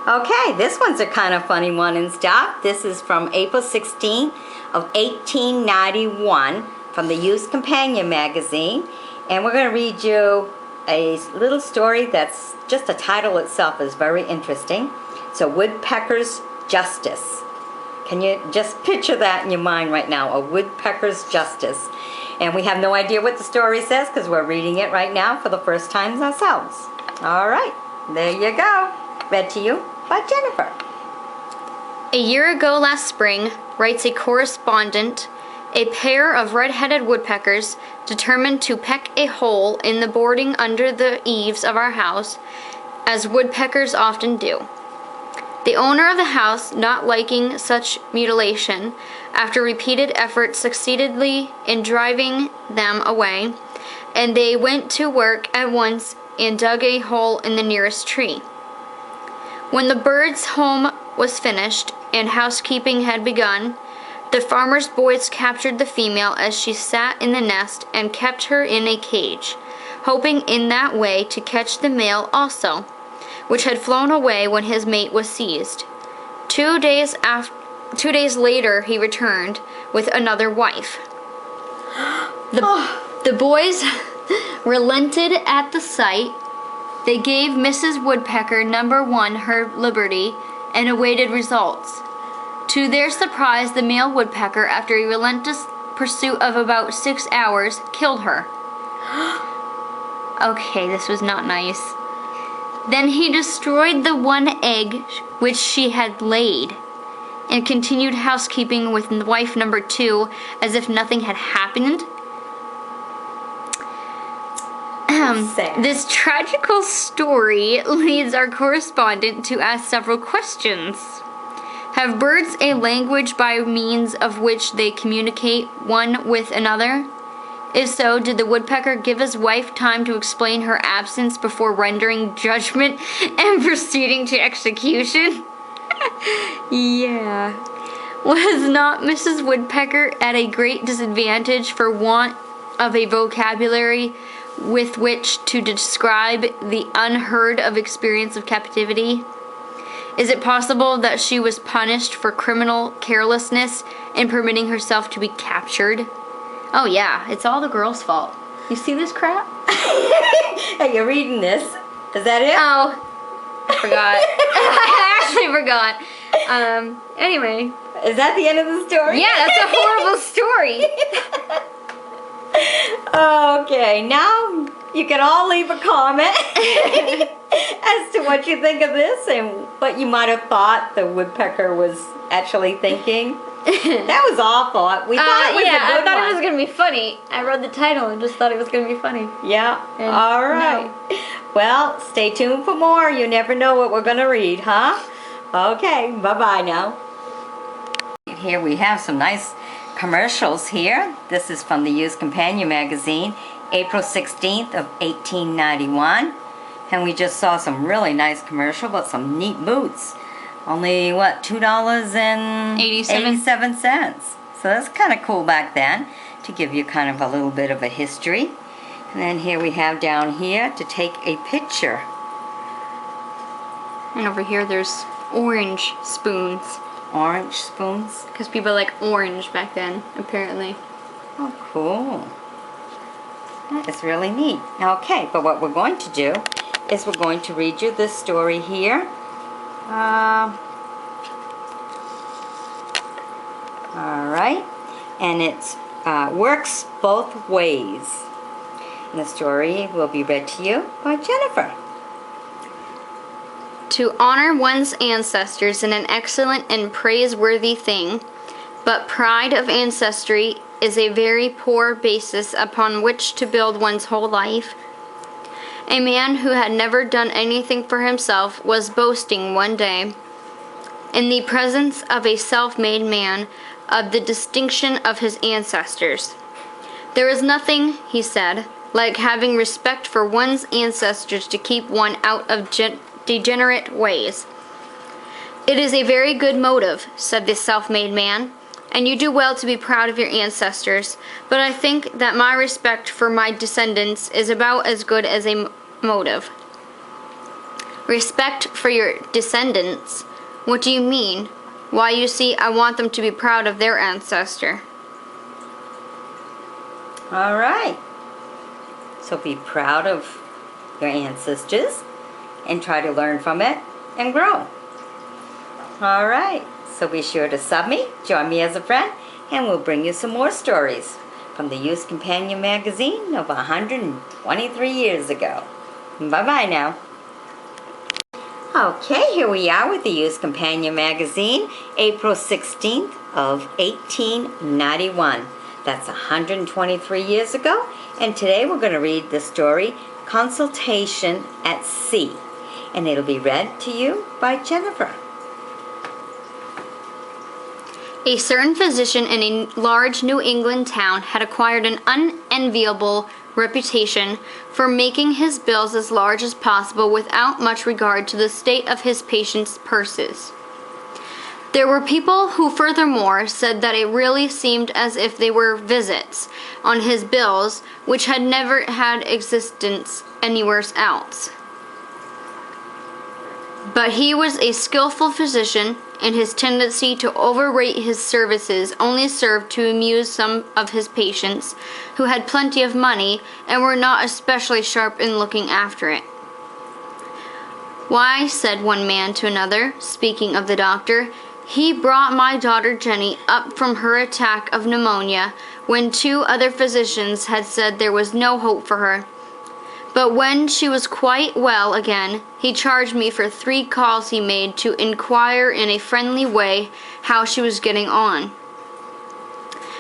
Okay, this one's a kind of funny one and stuff. This is from April 16th of 1891 from the Youth Companion magazine. And we're going to read you a little story that's just the title itself is very interesting. It's a woodpecker's justice. Can you just picture that in your mind right now? A woodpecker's justice. And we have no idea what the story says because we're reading it right now for the first time ourselves. All right, there you go. Read to you by Jennifer. A year ago last spring, writes a correspondent, a pair of red-headed woodpeckers determined to peck a hole in the boarding under the eaves of our house, as woodpeckers often do. The owner of the house, not liking such mutilation, after repeated efforts succeeded in driving them away, and they went to work at once and dug a hole in the nearest tree. When the bird's home was finished and housekeeping had begun, the farmer's boys captured the female as she sat in the nest and kept her in a cage, hoping in that way to catch the male also, which had flown away when his mate was seized. 2 days later he returned with another wife. The boys relented at the sight. They gave Mrs. Woodpecker number 1 her liberty and awaited results. To their surprise, the male woodpecker, after a relentless pursuit of about 6 hours, killed her. Okay, this was not nice. Then he destroyed the 1 egg which she had laid, and continued housekeeping with wife number 2 as if nothing had happened. This tragical story leads our correspondent to ask several questions. Have birds a language by means of which they communicate one with another? If so, did the woodpecker give his wife time to explain her absence before rendering judgment and proceeding to execution? Yeah. Was not Mrs. Woodpecker at a great disadvantage for want of a vocabulary with which to describe the unheard of experience of captivity? Is it possible that she was punished for criminal carelessness in permitting herself to be captured? Oh yeah, it's all the girl's fault. You see this crap? Hey, you're reading this. Is that it? Oh, I forgot. I actually forgot. Anyway. Is that the end of the story? Yeah, that's a horrible story. Okay, now you can all leave a comment as to what you think of this and what you might have thought the woodpecker was actually thinking. That was awful. We thought it was a good I thought one. it was going to be funny. I read the title and just thought it was going to be funny. Yeah, And all right. no. Well, stay tuned for more. You never know what we're going to read, huh? Okay, bye-bye now. Here we have some nice commercials here. This is from the Youth Companion magazine, April 16th of 1891. And we just saw some really nice commercial about some neat boots. Only, what, $2.87? So that's kind of cool back then, to give you kind of a little bit of a history. And then here we have down here to take a picture. And over here there's orange spoons. Orange spoons. Because people like orange back then, apparently. Oh, cool. That is really neat. Okay, but what we're going to do is we're going to read you this story here. Alright, and it works both ways. And the story will be read to you by Jennifer. To honor one's ancestors is an excellent and praiseworthy thing, but pride of ancestry is a very poor basis upon which to build one's whole life. A man who had never done anything for himself was boasting one day, in the presence of a self-made man, of the distinction of his ancestors. There is nothing, he said, like having respect for one's ancestors to keep one out of degenerate ways. It is a very good motive, said the self-made man, and you do well to be proud of your ancestors, but I think that my respect for my descendants is about as good as a motive. Respect for your descendants? What do you mean? Why, you see, I want them to be proud of their ancestor. All right. So be proud of your ancestors and try to learn from it and grow. All right. So be sure to sub me, join me as a friend, and we'll bring you some more stories from the Youth Companion magazine of 123 years ago. Bye-bye now. Okay, here we are with the Youth Companion magazine, April 16th of 1891. That's 123 years ago. And today we're going to read the story, Consultation at Sea. And it'll be read to you by Jennifer. A certain physician in a large New England town had acquired an unenviable reputation for making his bills as large as possible without much regard to the state of his patients' purses. There were people who furthermore said that it really seemed as if they were visits on his bills which had never had existence anywhere else. But he was a skillful physician, and his tendency to overrate his services only served to amuse some of his patients who had plenty of money and were not especially sharp in looking after it. "Why," said one man to another, speaking of the doctor, "he brought my daughter Jenny up from her attack of pneumonia when 2 other physicians had said there was no hope for her. But when she was quite well again, he charged me for 3 calls he made to inquire in a friendly way how she was getting on."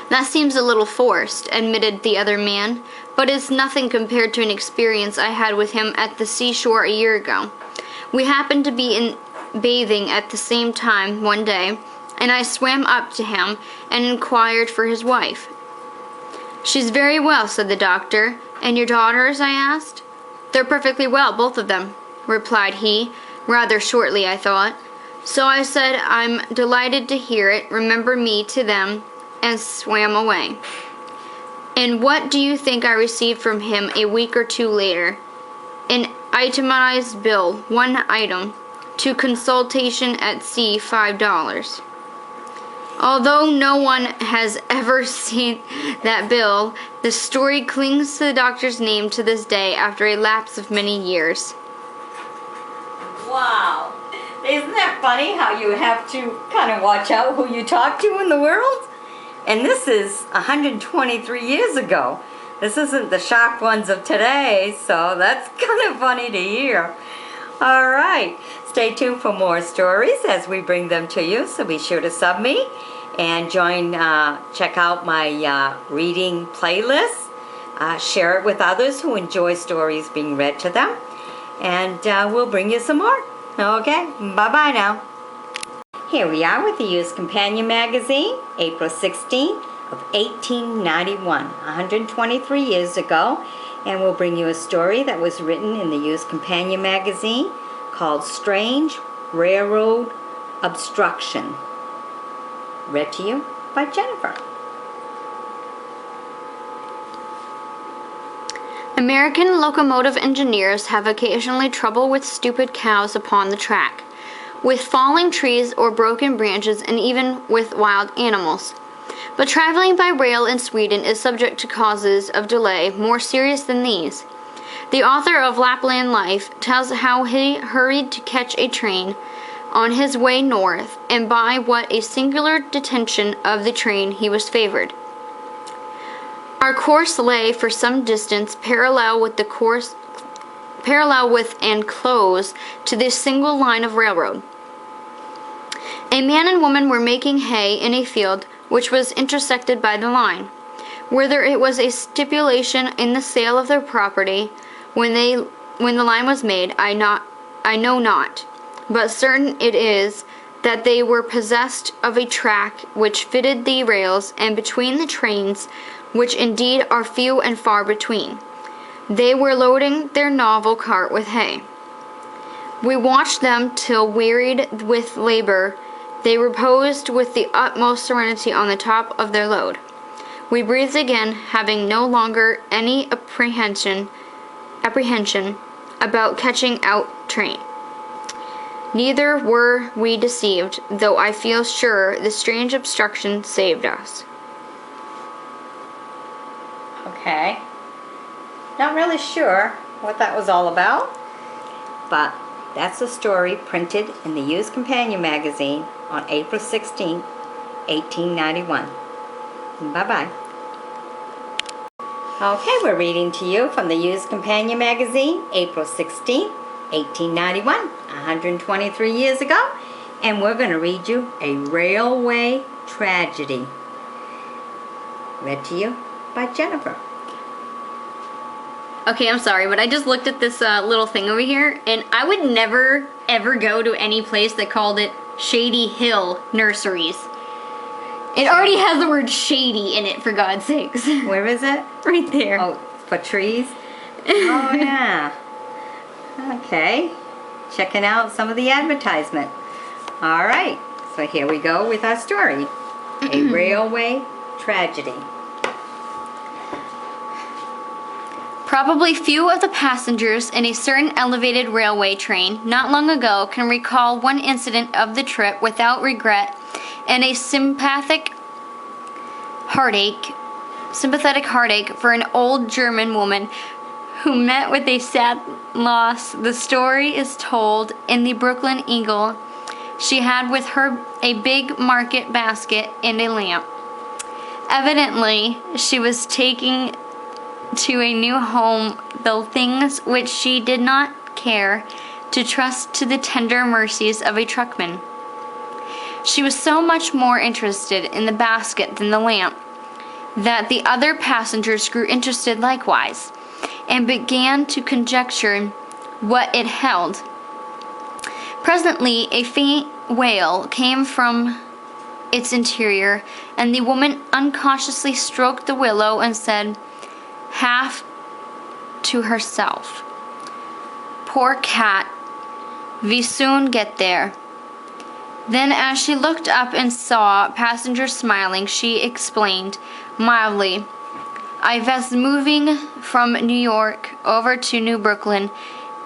"That seems a little forced," admitted the other man, "but it's nothing compared to an experience I had with him at the seashore a year ago. We happened to be bathing at the same time one day, and I swam up to him and inquired for his wife. 'She's very well,' said the doctor. 'And your daughters?' I asked. 'They're perfectly well, both of them,' replied he, rather shortly, I thought. So I said, 'I'm delighted to hear it. Remember me to them,' and swam away. And what do you think I received from him a week or 2 later? An itemized bill, 1 item, to consultation at sea, $5. Although no one has ever seen that bill, the story clings to the doctor's name to this day after a lapse of many years." Wow. Isn't that funny how you have to kind of watch out who you talk to in the world? And this is 123 years ago. This isn't the sharp ones of today, so that's kind of funny to hear. All right. Stay tuned for more stories as we bring them to you, so be sure to sub me and check out my reading playlist. Share it with others who enjoy stories being read to them, and we'll bring you some more. Okay, bye-bye now. Here we are with the Youth Companion magazine, April 16th of 1891, 123 years ago, and we'll bring you a story that was written in the Youth Companion magazine called Strange Railroad Obstruction. Read to you by Jennifer. American locomotive engineers have occasionally trouble with stupid cows upon the track, with falling trees or broken branches, and even with wild animals. But traveling by rail in Sweden is subject to causes of delay more serious than these. The author of Lapland Life tells how he hurried to catch a train on his way north, and by what a singular detention of the train he was favored. Our course lay for some distance parallel with and close to this single line of railroad. A man and woman were making hay in a field which was intersected by the line. Whether it was a stipulation in the sale of their property when the line was made, I know not, but certain it is that they were possessed of a track which fitted the rails, and between the trains, which indeed are few and far between, they were loading their novel cart with hay. We watched them till, wearied with labor, they reposed with the utmost serenity on the top of their load. We breathed again, having no longer any apprehension about catching out train. Neither were we deceived, though I feel sure the strange obstruction saved us. Okay. Not really sure what that was all about, but that's a story printed in the Used Companion magazine on April 16, 1891. Bye-bye. Okay, we're reading to you from the Used Companion magazine, April 16, 1891, 123 years ago, and we're going to read you A Railway Tragedy. Read to you by Jennifer. Okay, I'm sorry, but I just looked at this little thing over here, and I would never, ever go to any place that called it Shady Hill Nurseries. It already has the word shady in it, for God's sakes. Where is it? Right there. Oh, for trees? Oh, yeah. Okay. Checking out some of the advertisement. All right. So here we go with our story. A Railway Tragedy. Probably few of the passengers in a certain elevated railway train not long ago can recall one incident of the trip without regret and a sympathetic heartache for an old German woman who met with a sad loss. The story is told in the Brooklyn Eagle. She had with her a big market basket and a lamp. Evidently, she was taking to a new home the things which she did not care to trust to the tender mercies of a truckman. She was so much more interested in the basket than the lamp that the other passengers grew interested likewise, and began to conjecture what it held. Presently a faint wail came from its interior, and the woman unconsciously stroked the willow and said, half to herself, "Poor cat, we soon get there." Then, as she looked up and saw passengers smiling, she explained mildly, "I was moving from New York over to New Brooklyn,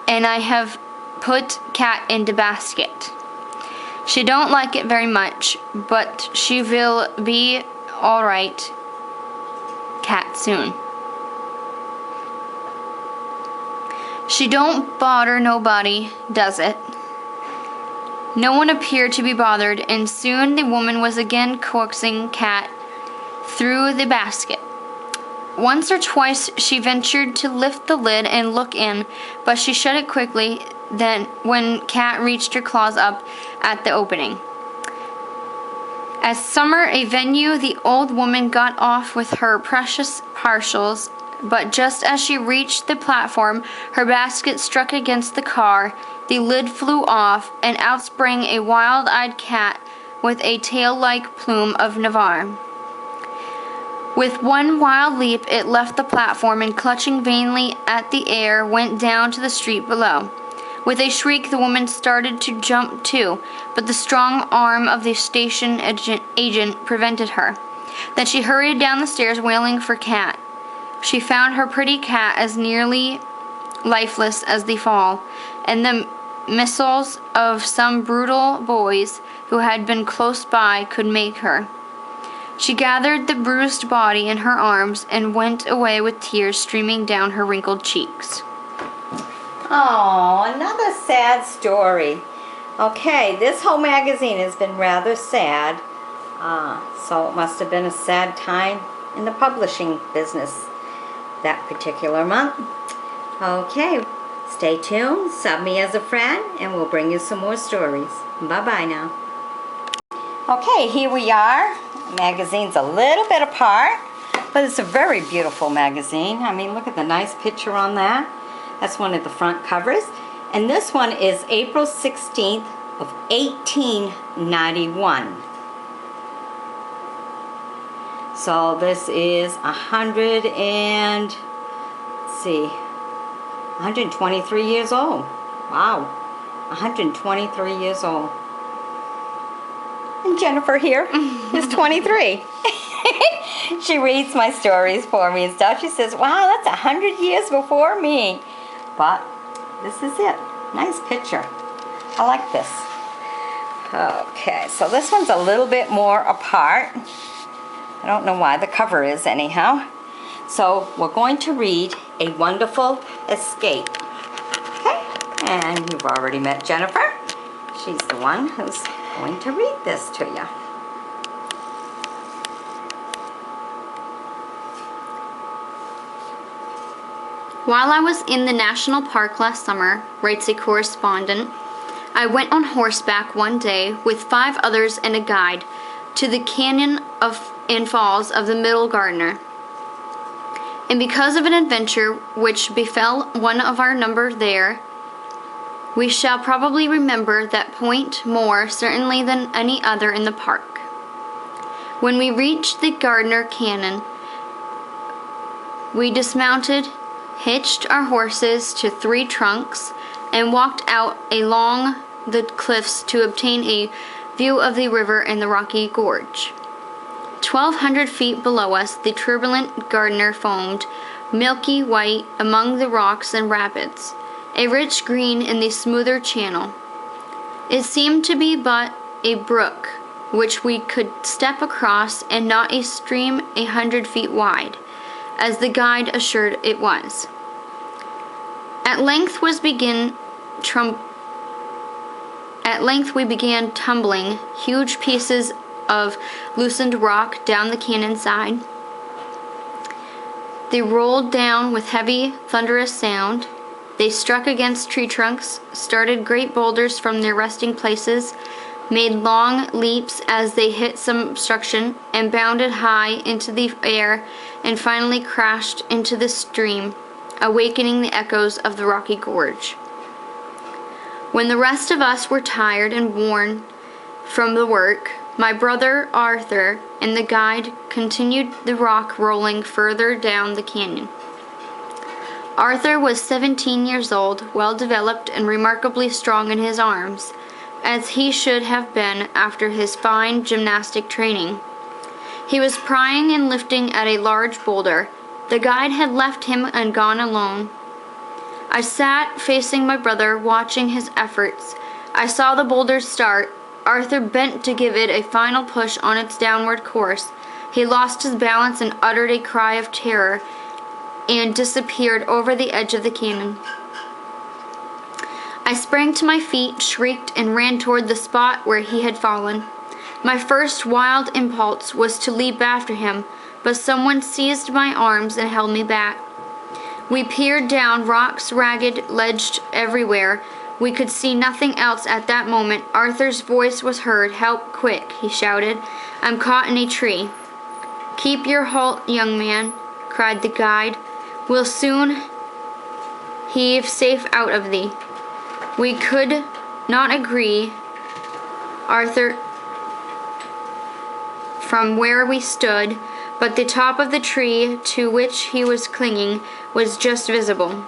and I have put cat in the basket. She don't like it very much, but she will be all right, cat soon. She don't bother nobody, does it?" No one appeared to be bothered, and soon the woman was again coaxing cat through the basket. Once or twice she ventured to lift the lid and look in, but she shut it quickly then when cat reached her claws up at the opening. As summer a venue, the old woman got off with her precious parcels, but just as she reached the platform, her basket struck against the car, the lid flew off, and out sprang a wild-eyed cat with a tail-like plume of Navarre. With one wild leap it left the platform, and clutching vainly at the air went down to the street below. With a shriek the woman started to jump too, but the strong arm of the station agent prevented her. Then she hurried down the stairs wailing for cat. She found her pretty cat as nearly lifeless as the fall, and the missiles of some brutal boys who had been close by could make her. She gathered the bruised body in her arms and went away with tears streaming down her wrinkled cheeks. Oh, another sad story. Okay, this whole magazine has been rather sad. So it must have been a sad time in the publishing business that particular month. Okay, stay tuned, sub me as a friend, and we'll bring you some more stories. Bye-bye now. Okay, here we are. The magazine's a little bit apart, but it's a very beautiful magazine. I mean, look at the nice picture on that. That's one of the front covers. And this one is April 16th of 1891. So this is 123 years old. Wow, 123 years old. And Jennifer here is 23. She reads my stories for me and stuff. She says, wow, that's 100 years before me. But this is it. Nice picture. I like this. Okay, so this one's a little bit more apart. I don't know why, the cover is anyhow. So we're going to read A Wonderful Escape. Okay, and you've already met Jennifer. She's the one who's going to read this to you. While I was in the national park last summer, writes a correspondent, I went on horseback one day with 5 others and a guide to the canyon and falls of the Middle Gardner. And because of an adventure which befell one of our number there, we shall probably remember that point more certainly than any other in the park. When we reached the Gardner Canyon, we dismounted, hitched our horses to 3 trunks, and walked out along the cliffs to obtain a view of the river and the rocky gorge. 1,200 feet below us, the turbulent Gardner foamed, milky white among the rocks and rapids, a rich green in the smoother channel. It seemed to be but a brook which we could step across, and not a stream 100 feet wide, as the guide assured it was. At length we began tumbling huge pieces of loosened rock down the canyon side. They rolled down with heavy, thunderous sound. They struck against tree trunks, started great boulders from their resting places, made long leaps as they hit some obstruction, and bounded high into the air, and finally crashed into the stream, awakening the echoes of the rocky gorge. When the rest of us were tired and worn from the work, my brother Arthur and the guide continued the rock rolling further down the canyon. Arthur was 17 years old, well developed and remarkably strong in his arms, as he should have been after his fine gymnastic training. He was prying and lifting at a large boulder. The guide had left him and gone alone. I sat facing my brother, watching his efforts. I saw the boulder start. Arthur bent to give it a final push on its downward course. He lost his balance and uttered a cry of terror and disappeared over the edge of the canyon. I sprang to my feet, shrieked, and ran toward the spot where he had fallen. My first wild impulse was to leap after him, but someone seized my arms and held me back. We peered down, rocks ragged, ledged everywhere. We could see nothing else at that moment. Arthur's voice was heard. "Help, quick," he shouted. "I'm caught in a tree." "Keep your halt, young man," cried the guide. "We'll soon heave safe out of thee." We could not agree, Arthur, from where we stood, but the top of the tree to which he was clinging was just visible.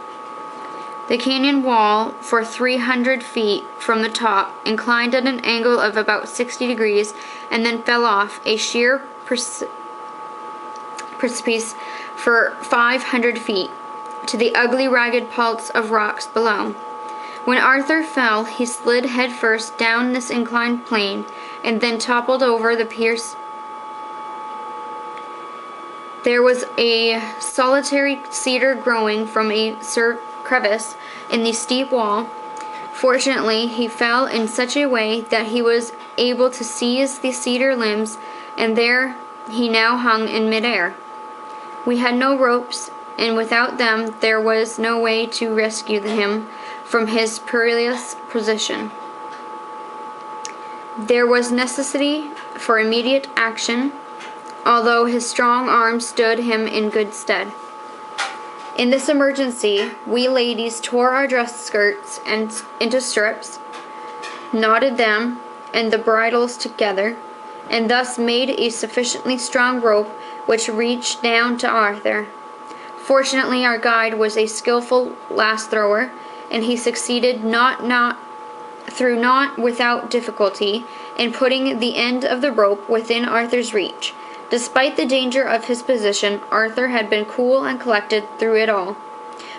The canyon wall, for 300 feet from the top, inclined at an angle of about 60 degrees and then fell off a sheer precipice for 500 feet to the ugly ragged pulse of rocks below. When Arthur fell, he slid headfirst down this inclined plane and then toppled over the pierce. There was a solitary cedar growing from a crevice in the steep wall. Fortunately, he fell in such a way that he was able to seize the cedar limbs, and there he now hung in midair. We had no ropes, and without them there was no way to rescue him from his perilous position. There was necessity for immediate action, although his strong arms stood him in good stead. In this emergency, we ladies tore our dress skirts into strips, knotted them and the bridles together, and thus made a sufficiently strong rope which reached down to Arthur. Fortunately, our guide was a skillful lasso thrower, and he succeeded not without difficulty in putting the end of the rope within Arthur's reach. Despite the danger of his position, Arthur had been cool and collected through it all,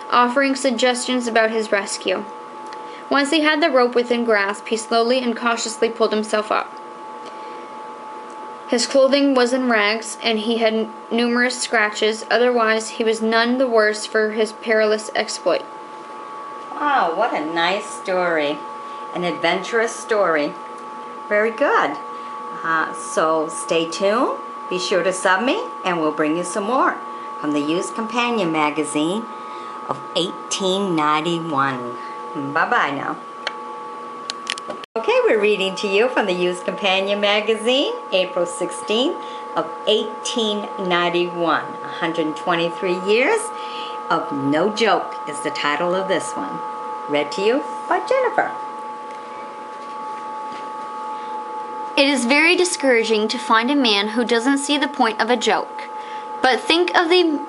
offering suggestions about his rescue. Once he had the rope within grasp, he slowly and cautiously pulled himself up. His clothing was in rags, and he had numerous scratches. Otherwise, he was none the worse for his perilous exploit. Wow, what a nice story. An adventurous story. Very good. So stay tuned. Be sure to sub me, and we'll bring you some more from the Used Companion magazine of 1891. Bye-bye now. Okay, we're reading to you from the Used Companion magazine, April 16th of 1891. 123 years of No Joke is the title of this one. Read to you by Jennifer. It is very discouraging to find a man who doesn't see the point of a joke. But think of the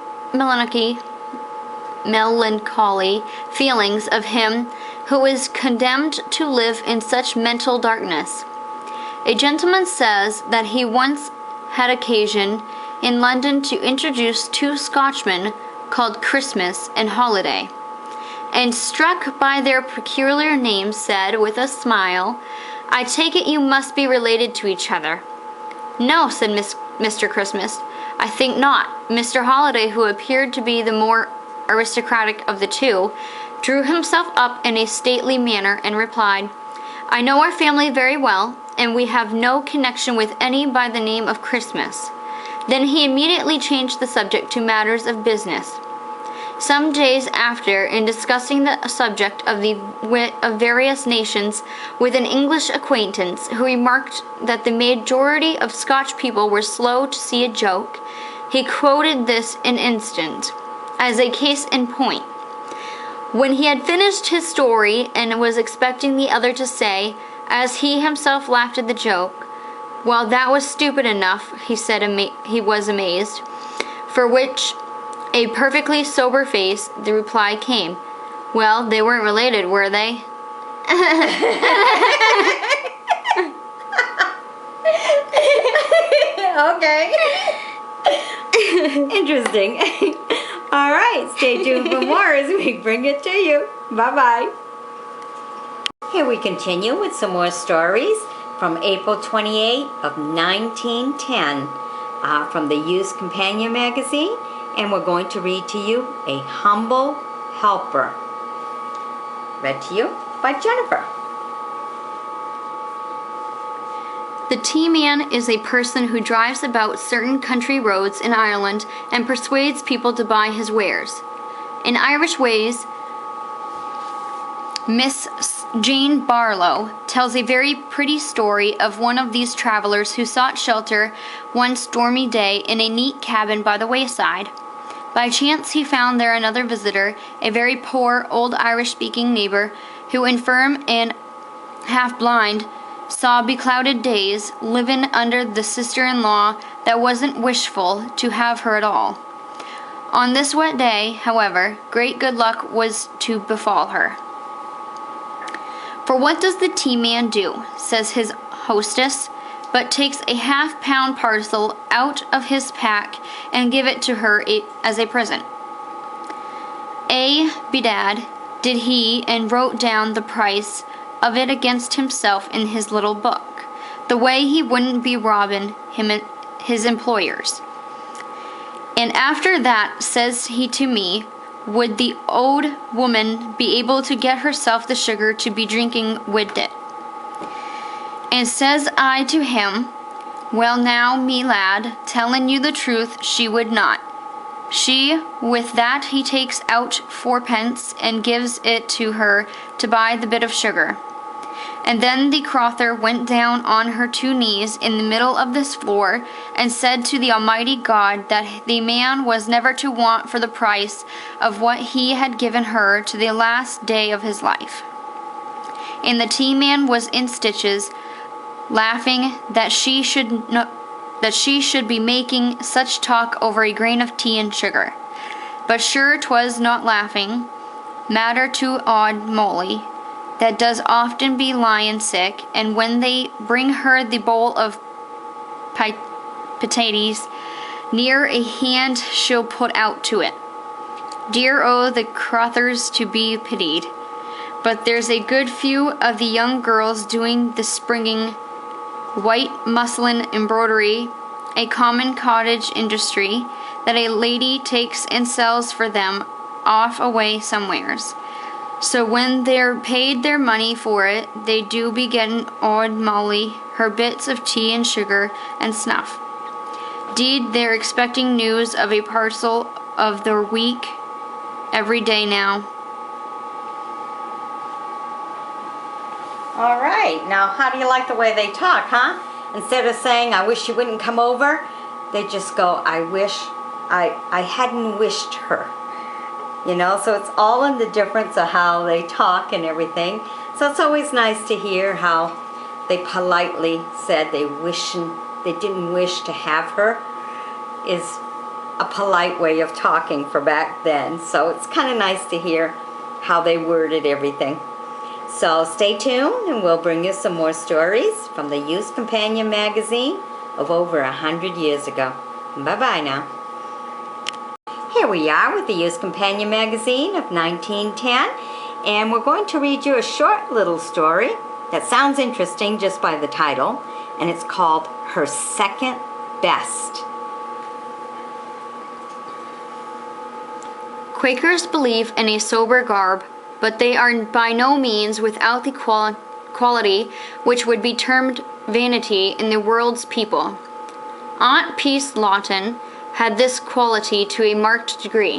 melancholy feelings of him who is condemned to live in such mental darkness. A gentleman says that he once had occasion in London to introduce two Scotchmen called Christmas and Holiday, and struck by their peculiar names said with a smile, "I take it you must be related to each other." "No," said Mr. Christmas, "I think not." Mr. Holiday, who appeared to be the more aristocratic of the two, drew himself up in a stately manner and replied, "I know our family very well, and we have no connection with any by the name of Christmas." Then he immediately changed the subject to matters of business. Some days after, in discussing the subject of the wit of various nations with an English acquaintance, who remarked that the majority of Scotch people were slow to see a joke, he quoted this in instant, as a case in point. When he had finished his story and was expecting the other to say, as he himself laughed at the joke, "Well, that was stupid enough," he said he was amazed, for which a perfectly sober face, the reply came, "Well, they weren't related, were they?" Okay. Interesting. All right, stay tuned for more as we bring it to you. Bye-bye. Here we continue with some more stories from April 28th of 1910 from the Used Companion magazine, and we're going to read to you A Humble Helper. Read to you by Jennifer. The tea man is a person who drives about certain country roads in Ireland and persuades people to buy his wares. In Irish Ways, Miss Jane Barlow tells a very pretty story of one of these travelers who sought shelter one stormy day in a neat cabin by the wayside. By chance he found there another visitor, a very poor, old Irish-speaking neighbor, who, infirm and half-blind, saw beclouded days, living under the sister-in-law that wasn't wishful to have her at all. On this wet day, however, great good luck was to befall her. "For what does the tea-man do?" says his hostess, "but takes a half-pound parcel out of his pack and give it to her as a present." Bedad did he, and wrote down the price of it against himself in his little book, the way he wouldn't be robbing his employers. "And after that," says he to me, "would the old woman be able to get herself the sugar to be drinking wid it?" And says I to him, "Well now, me lad, tellin' you the truth, she would not." She, with that he takes out 4 pence and gives it to her to buy the bit of sugar. And then the crother went down on her 2 knees in the middle of this floor, and said to the Almighty God that the man was never to want for the price of what he had given her to the last day of his life. And the tea man was in stitches, laughing that she should be making such talk over a grain of tea and sugar. But sure 'twas not laughing matter to odd Molly, that does often be lyin' sick, and when they bring her the bowl of potatoes, near a hand she'll put out to it. Dear the crothers to be pitied. but there's a good few of the young girls doing the springing, white muslin embroidery, a common cottage industry that a lady takes and sells for them off away somewheres. So when they're paid their money for it, they do be getting odd Molly her bits of tea and sugar and snuff. 'Deed, they're expecting news of a parcel of their week every day now. All right. Now, how do you like the way they talk, huh? Instead of saying, I wish you wouldn't come over, they just go, I wish I hadn't wished her. You know, so it's all in the difference of how they talk and everything. So it's always nice to hear how they politely said they didn't wish to have her is a polite way of talking for back then. So it's kind of nice to hear how they worded everything. So stay tuned and we'll bring you some more stories from the Youth Companion magazine of over 100 years ago. Bye-bye now. Here we are with the Youth Companion magazine of 1910, and we're going to read you a short little story that sounds interesting just by the title, and it's called Her Second Best. Quakers believe in a sober garb, but they are by no means without the quality which would be termed vanity in the world's people. Aunt Peace Lawton had this quality to a marked degree.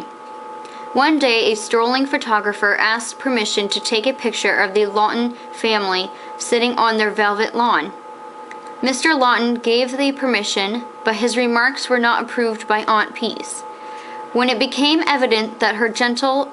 One day, a strolling photographer asked permission to take a picture of the Lawton family sitting on their velvet lawn. Mr. Lawton gave the permission, but his remarks were not approved by Aunt Peace. When it became evident that her gentle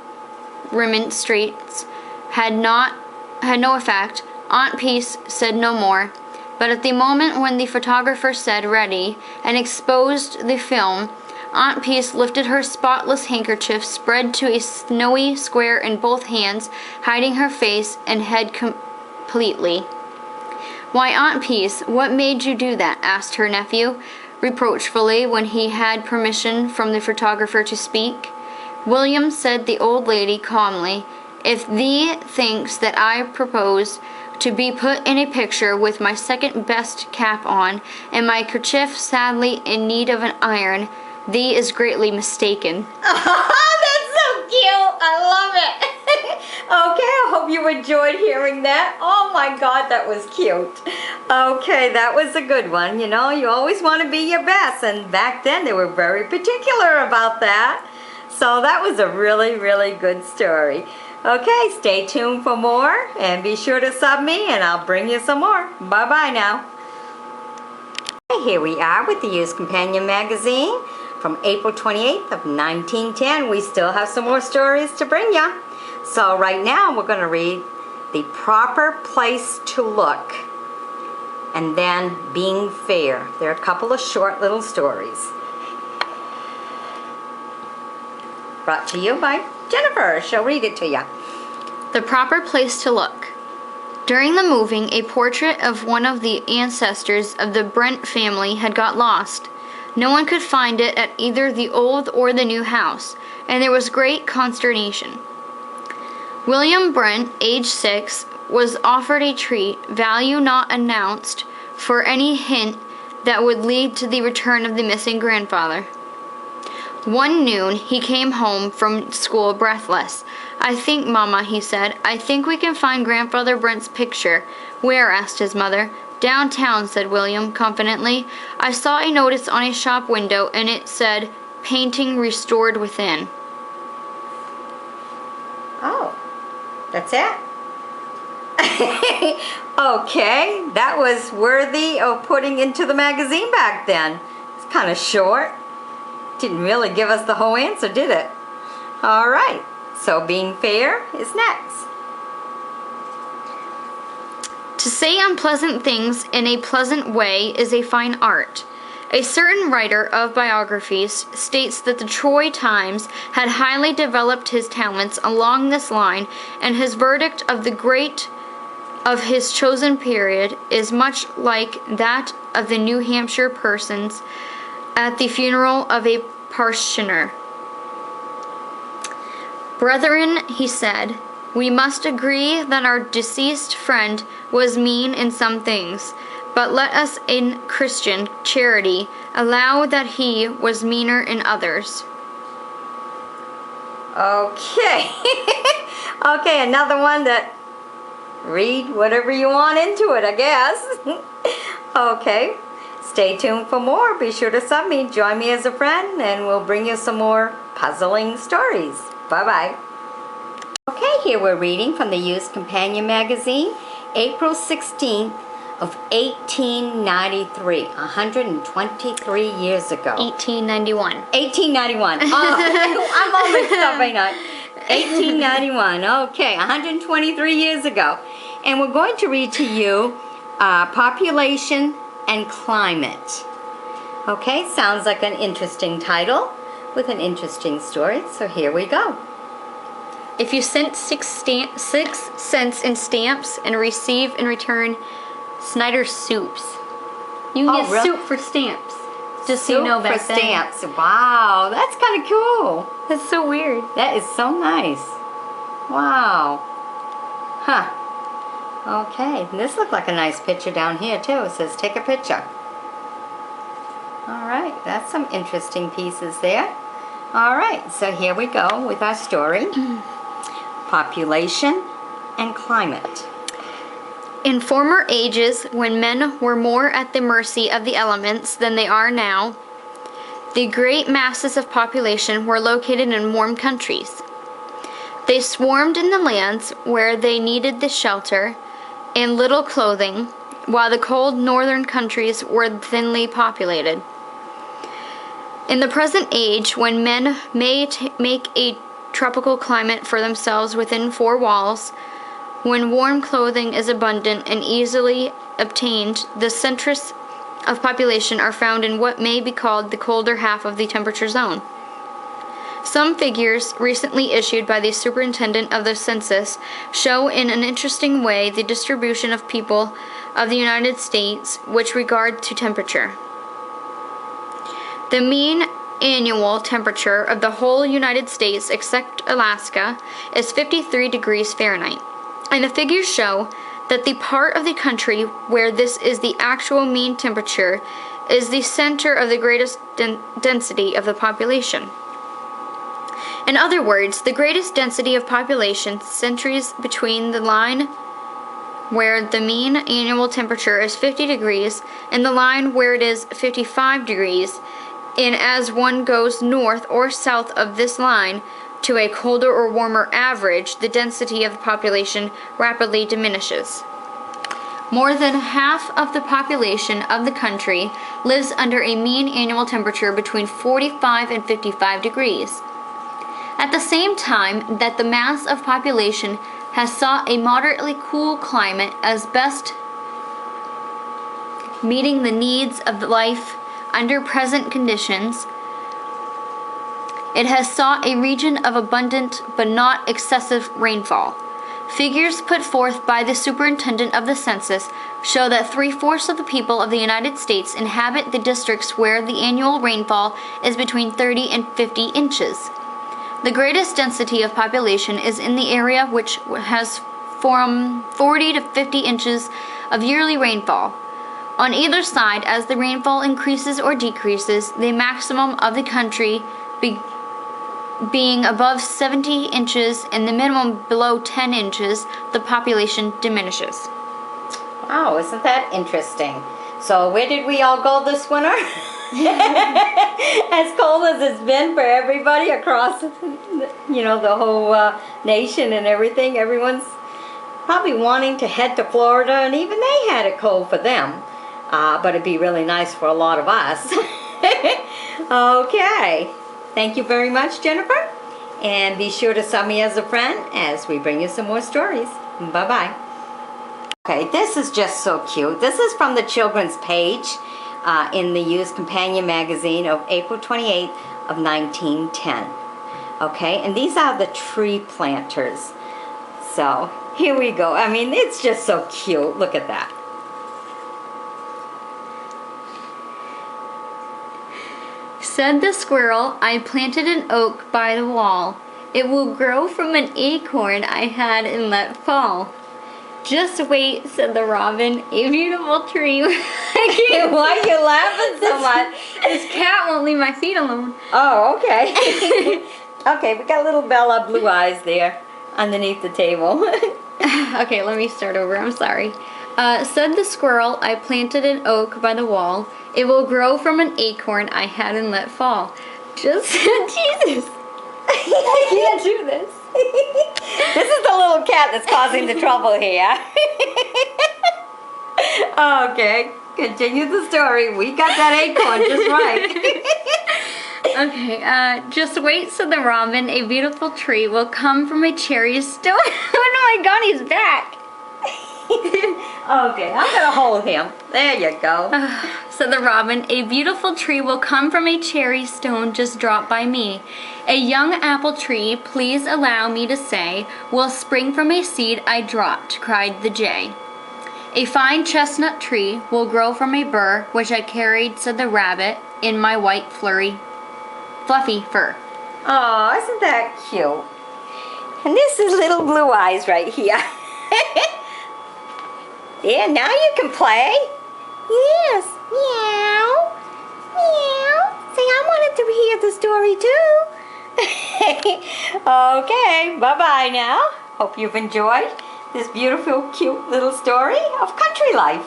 remonstrance had no effect, Aunt Peace said no more. But at the moment when the photographer said ready and exposed the film, Aunt Peace lifted her spotless handkerchief spread to a snowy square in both hands, hiding her face and head completely. "Why, Aunt Peace, what made you do that?" asked her nephew, reproachfully, when he had permission from the photographer to speak. "William," said the old lady calmly, "if thee thinks that I propose to be put in a picture with my second best cap on, and my kerchief sadly in need of an iron, thee is greatly mistaken." That's so cute. I love it. Okay, I hope you enjoyed hearing that. Oh my God, that was cute. Okay, that was a good one. You know, you always want to be your best, and back then they were very particular about that. So that was a really, really good story. Okay, stay tuned for more, and be sure to sub me, and I'll bring you some more. Bye-bye now. Here we are with the Youth Companion magazine from April 28th of 1910. We still have some more stories to bring you. So right now we're going to read The Proper Place to Look, and then Being Fair. There are a couple of short little stories. Brought to you by Jennifer. She'll read it to you. The Proper Place to Look. During the moving, a portrait of one of the ancestors of the Brent family had got lost. No one could find it at either the old or the new house, and there was great consternation. William Brent, age 6, was offered a treat, value not announced, for any hint that would lead to the return of the missing grandfather. One noon, he came home from school breathless. "I think, Mama," he said, "I think we can find Grandfather Brent's picture." "Where?" asked his mother. "Downtown," said William confidently. "I saw a notice on a shop window, and it said, 'Painting restored within.'" Oh, that's it? Okay, that was worthy of putting into the magazine back then. It's kind of short. Didn't really give us the whole answer, did it? All right, so Being Fair is next. To say unpleasant things in a pleasant way is a fine art. A certain writer of biographies states that the Troy Times had highly developed his talents along this line, and his verdict of the great of his chosen period is much like that of the New Hampshire persons at the funeral of a parishioner. "Brethren," he said, We must agree that our deceased friend was mean in some things, but let us in Christian charity allow that he was meaner in others. Okay. Okay, another one that read whatever you want into it, I guess. Okay. Stay tuned for more. Be sure to sub me, join me as a friend, and we'll bring you some more puzzling stories. Bye-bye. Okay, here we're reading from the Used Companion magazine, April 16th of 1893, 123 years ago. 1891. 1891. Oh, I'm all mixed up right now. 1891. Okay, 123 years ago. And we're going to read to you Population and Climate. Okay, sounds like an interesting title with an interesting story. So here we go. If you sent 6 cents in stamps and receive in return Snyder's soups, you can get really? soup for stamps. Just so you know back then. Stamps. Wow, that's kind of cool. That's so weird. That is so nice. Wow. Huh. Okay, this looks like a nice picture down here too. It says take a picture. All right, that's some interesting pieces there. All right, so here we go with our story. Population and climate. In former ages, when men were more at the mercy of the elements than they are now, the great masses of population were located in warm countries. They swarmed in the lands where they needed the shelter and little clothing, while the cold northern countries were thinly populated. In the present age, when men may make a tropical climate for themselves within 4 walls, when warm clothing is abundant and easily obtained, the centers of population are found in what may be called the colder half of the temperature zone. Some figures recently issued by the superintendent of the census show in an interesting way the distribution of people of the United States with regard to temperature. The mean annual temperature of the whole United States, except Alaska, is 53 degrees Fahrenheit. And the figures show that the part of the country where this is the actual mean temperature is the center of the greatest density of the population. In other words, the greatest density of population centers between the line where the mean annual temperature is 50 degrees and the line where it is 55 degrees, and as one goes north or south of this line to a colder or warmer average, the density of the population rapidly diminishes. More than half of the population of the country lives under a mean annual temperature between 45 and 55 degrees. At the same time that the mass of population has sought a moderately cool climate as best meeting the needs of life under present conditions, it has sought a region of abundant but not excessive rainfall. Figures put forth by the superintendent of the census show that 3/4 of the people of the United States inhabit the districts where the annual rainfall is between 30 and 50 inches. The greatest density of population is in the area which has from 40 to 50 inches of yearly rainfall. On either side, as the rainfall increases or decreases, the maximum of the country being above 70 inches and the minimum below 10 inches, the population diminishes. Wow, isn't that interesting? So where did we all go this winter? As cold as it's been for everybody across, the whole nation and everything. Everyone's probably wanting to head to Florida, and even they had it cold for them. But it'd be really nice for a lot of us. Okay. Thank you very much, Jennifer. And be sure to sub me as a friend as we bring you some more stories. Bye-bye. Okay, this is just so cute. This is from the children's page in the Used Companion magazine of April 28th of 1910. Okay, and these are the tree planters. So, here we go. I mean, it's just so cute. Look at that. Said the squirrel, I planted an oak by the wall, It will grow from an acorn I had and let fall. Just wait, said the robin, a beautiful tree. I can't. Why are you laughing so much? This cat won't leave my feet alone. Oh, okay. Okay, we got little Bella Blue Eyes there underneath the table. Okay, let me start over. I'm sorry. Said the squirrel, I planted an oak by the wall. It will grow from an acorn I hadn't let fall. Just, Jesus. I can't do this. This is the little cat that's causing the trouble here. Okay, continue the story. We got that acorn just right. Okay, just wait, said the robin. A beautiful tree will come from a cherry stone. Oh my God, he's back. Okay, I'm gonna hold him. There you go. Said the robin, a beautiful tree will come from a cherry stone just dropped by me. A young apple tree, please allow me to say, will spring from a seed I dropped, cried the jay. A fine chestnut tree will grow from a burr which I carried, said the rabbit, in my white fluffy fur. Oh, isn't that cute? And this is little Blue Eyes right here. Yeah, now you can play. Yes. Meow. Meow. See, I wanted to hear the story too. Okay, bye-bye now. Hope you've enjoyed this beautiful, cute little story of country life.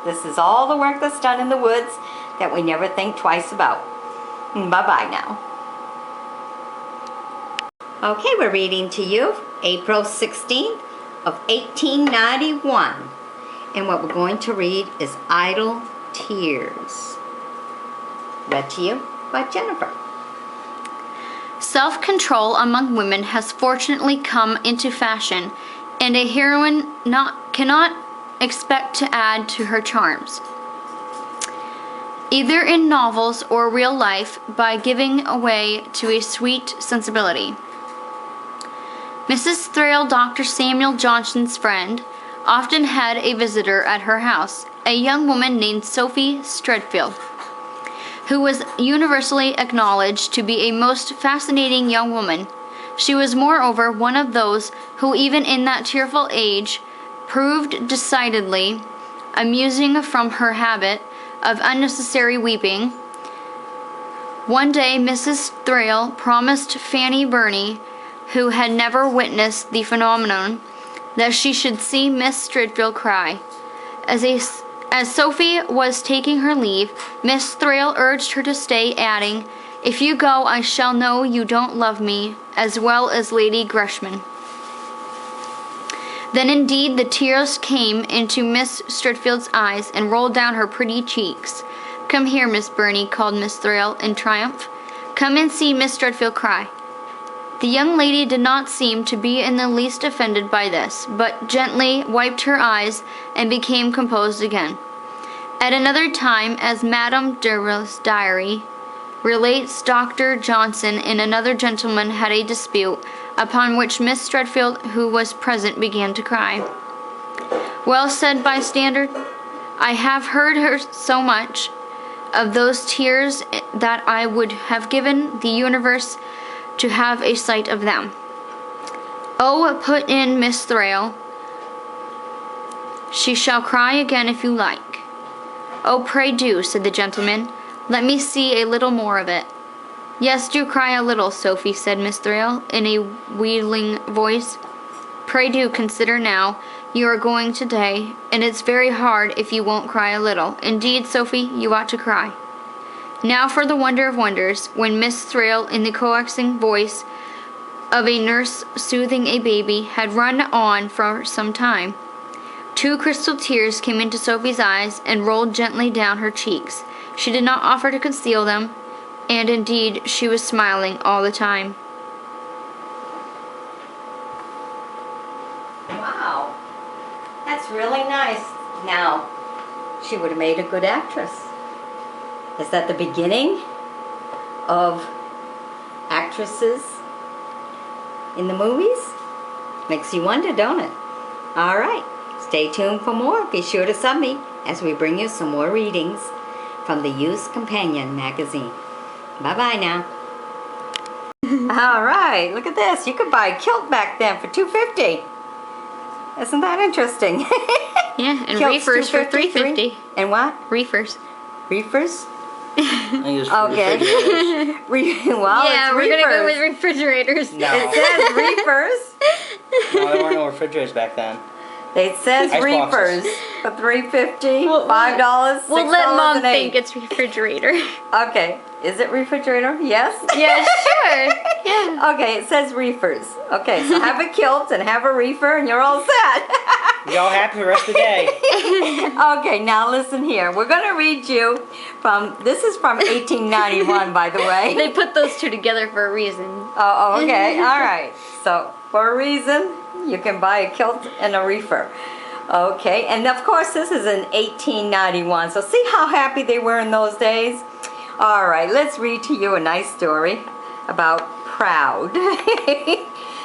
This is all the work that's done in the woods that we never think twice about. Bye-bye now. Okay, we're reading to you April 16th of 1891. And what we're going to read is Idle Tears. Read to you by Jennifer. Self-control among women has fortunately come into fashion, and a heroine cannot expect to add to her charms, either in novels or real life, by giving way to a sweet sensibility. Mrs. Thrale, Dr. Samuel Johnson's friend, often had a visitor at her house, a young woman named Sophie Stredfield, who was universally acknowledged to be a most fascinating young woman. She was moreover one of those who, even in that tearful age, proved decidedly amusing from her habit of unnecessary weeping. One day Mrs. Thrale promised Fanny Burney, who had never witnessed the phenomenon, that she should see Miss Stredfield cry. As Sophie was taking her leave, Miss Thrale urged her to stay, adding, "If you go, I shall know you don't love me as well as Lady Gresham." Then indeed the tears came into Miss Stredfield's eyes and rolled down her pretty cheeks. "Come here, Miss Burney," called Miss Thrale in triumph. "Come and see Miss Stredfield cry." The young lady did not seem to be in the least offended by this, but gently wiped her eyes and became composed again. At another time, as Madame Derville's diary relates, Dr. Johnson and another gentleman had a dispute, upon which Miss Stredfield, who was present, began to cry. "Well," said bystander, "I have heard her so much of those tears that I would have given the universe to have a sight of them." "Oh," put in Miss Thrale, "she shall cry again if you like." "Oh, pray do," said the gentleman. "Let me see a little more of it." "Yes, do cry a little, Sophie," said Miss Thrale in a wheedling voice. "Pray do consider now. You are going today, and it's very hard if you won't cry a little. Indeed, Sophie, you ought to cry." Now for the wonder of wonders, when Miss Thrale, in the coaxing voice of a nurse soothing a baby, had run on for some time, 2 crystal tears came into Sophie's eyes and rolled gently down her cheeks. She did not offer to conceal them, and indeed she was smiling all the time. Wow, that's really nice. Now, she would have made a good actress. Is that the beginning of actresses in the movies? Makes you wonder, don't it? All right, stay tuned for more. Be sure to sub me as we bring you some more readings from the Youth Companion magazine. Bye-bye now. All right, look at this. You could buy a kilt back then for $2.50. Isn't that interesting? Yeah, and Kilts, reefers for $2.50, $3.50. And what? Reefers. Reefers? I use Okay. refrigerators. Well, Yeah, it's we're gonna go reefers. with refrigerators. No. It says reefers. No, there weren't no refrigerators back then. It says Ice reefers boxes. for $3.50, We'll- $5, $6, We'll let Mom and $8. think it's refrigerator. Okay, is it refrigerator? Yes? Yeah, sure. Yeah. Okay, it says reefers. Okay, so have a kilt and have a reefer and you're all set. You all happy the rest of the day? Okay, now listen here. We're going to read you from, this is from 1891, by the way. They put those two together for a reason. Oh, okay, all right. So, for a reason, you can buy a kilt and a reefer. Okay, and of course this is in 1891, so see how happy they were in those days? All right, let's read to you a nice story about proud.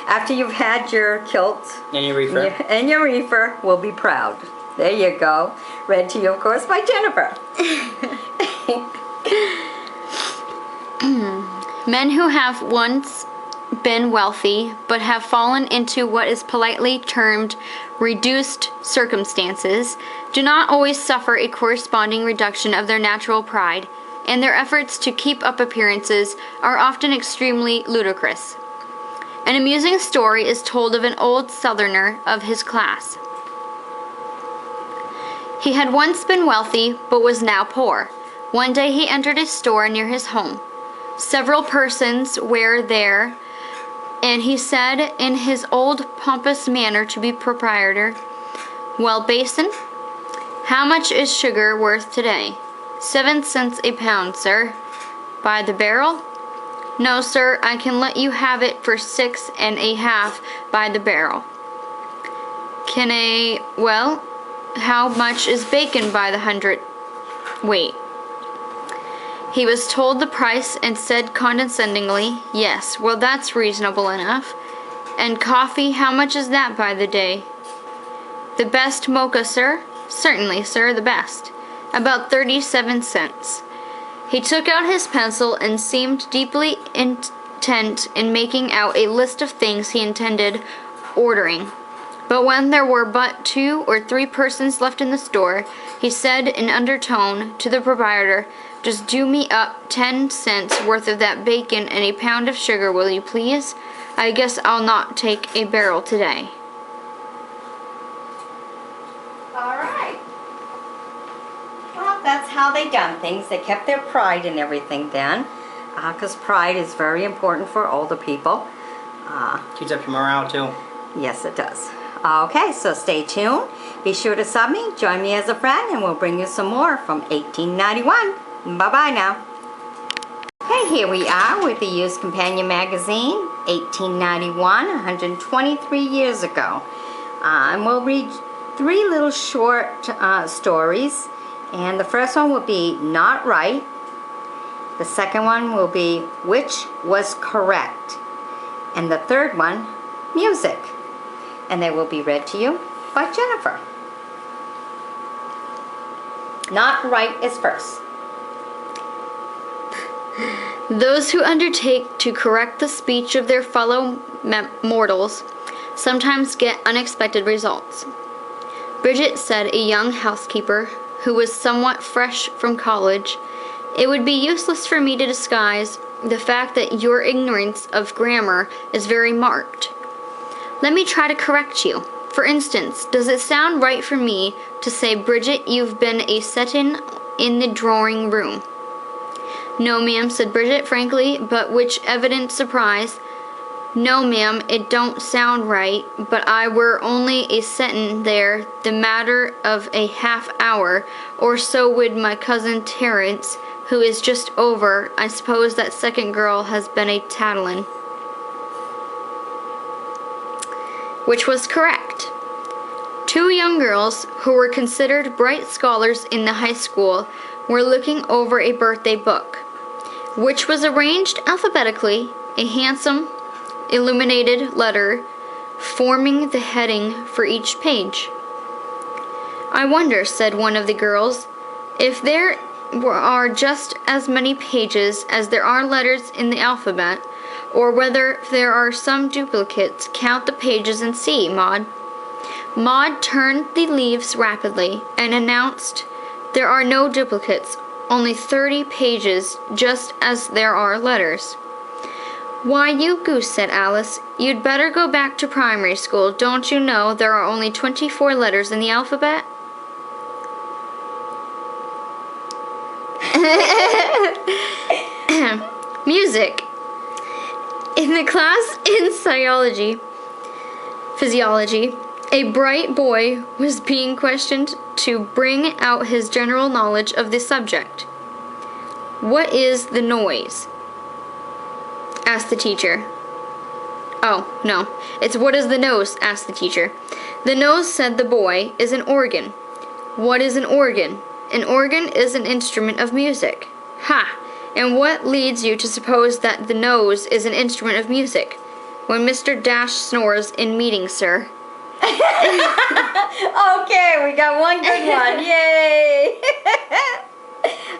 After you've had your kilt And your reefer. and your reefer, we'll be proud. There you go. Read to you, of course, by Jennifer. Men who have once been wealthy but have fallen into what is politely termed reduced circumstances do not always suffer a corresponding reduction of their natural pride, and their efforts to keep up appearances are often extremely ludicrous. An amusing story is told of an old Southerner of his class. He had once been wealthy but was now poor. One day he entered a store near his home. Several persons were there, and he said in his old pompous manner to the proprietor, "Well, Basin, how much is sugar worth today?" 7 cents a pound, sir." "By the barrel?" "No, sir, I can let you have it for 6½ by the barrel." Well, how much is bacon by the hundred weight?" He was told the price and said condescendingly, "Yes, well, that's reasonable enough." "And coffee, how much is that by the day?" "The best mocha, sir?" "Certainly, sir, the best." "About 37 cents. He took out his pencil and seemed deeply intent in making out a list of things he intended ordering. But when there were but 2 or 3 persons left in the store, he said in undertone to the proprietor, "Just do me up 10 cents worth of that bacon and a pound of sugar, will you please? I guess I'll not take a barrel today." All right. Well, that's how they done things. They kept their pride and everything then, because pride is very important for older people. Keeps up your morale too. Yes, it does. Okay, so stay tuned. Be sure to sub me, join me as a friend, and we'll bring you some more from 1891. Bye-bye now. Okay, here we are with the Used Companion Magazine, 1891, 123 years ago. And we'll read 3 little short stories. And the first one will be Not Right. The second one will be Which Was Correct. And the third one, Music. And they will be read to you by Jennifer. Not Right is first. Those who undertake to correct the speech of their fellow mortals sometimes get unexpected results. Bridget said, a young housekeeper who was somewhat fresh from college, "It would be useless for me to disguise the fact that your ignorance of grammar is very marked. Let me try to correct you. For instance, does it sound right for me to say, 'Bridget, you've been a settin' in the drawing room'?" "No, ma'am," said Bridget frankly, but with evident surprise. "No, ma'am, it don't sound right, but I were only a settin' there the matter of a half-hour or so wid my cousin Terence, who is just over. I suppose that second girl has been a tattlin'." Which was correct. 2 young girls, who were considered bright scholars in the high school, were looking over a birthday book, which was arranged alphabetically, a handsome, illuminated letter forming the heading for each page. "I wonder," said one of the girls, "if there are just as many pages as there are letters in the alphabet, or whether there are some duplicates. Count the pages and see, Maud. Maud turned the leaves rapidly and announced, "There are no duplicates, only 30 pages, just as there are letters." "Why, you goose," said Alice, "you'd better go back to primary school. Don't you know there are only 24 letters in the alphabet?" Music. In the class in physiology, a bright boy was being questioned to bring out his general knowledge of the subject. "What is the noise?" asked the teacher. "Oh, no, it's what is the nose?" asked the teacher. "The nose," said the boy, "is an organ." "What is an organ?" "An organ is an instrument of music." "Ha! And what leads you to suppose that the nose is an instrument of music? When Mr. Dash snores in meeting, sir." Okay, we got one good one. Yay!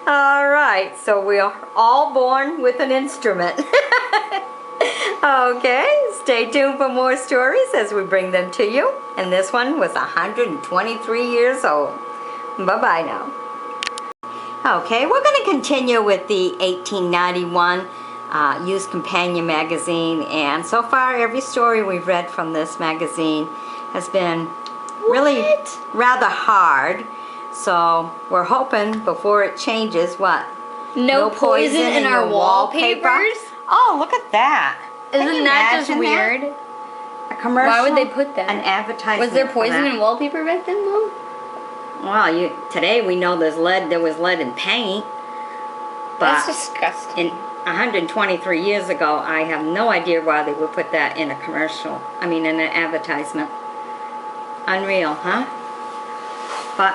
All right, so we are all born with an instrument. Okay, stay tuned for more stories as we bring them to you. And this one was 123 years old. Bye-bye now. Okay, we're going to continue with the 1891 Used Companion magazine. And so far, every story we've read from this magazine has been really rather hard. So we're hoping before it changes, what? No poison in our wallpapers? Oh, look at that. Can you Isn't that just imagine weird? A commercial. Why would they put that? An advertisement. Was there for poison that. in wallpaper back then, Mom? Well, today we know there's lead. There was lead in paint. But That's disgusting. in 123 years ago, I have no idea why they would put that in a commercial. I mean, in an advertisement. Unreal, huh? But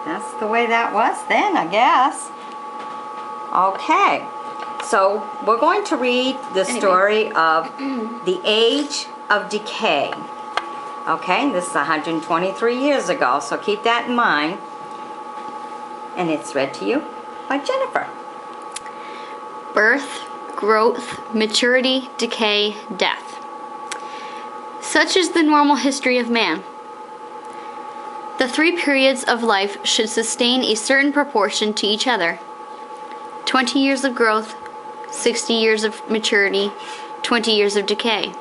that's the way that was then, I guess. Okay. So we're going to read the story of The Age of Decay. Okay, this is 123 years ago, so keep that in mind. And it's read to you by Jennifer. Birth, growth, maturity, decay, death. Such is the normal history of man. The three periods of life should sustain a certain proportion to each other. 20 years of growth, 60 years of maturity, 20 years of decay.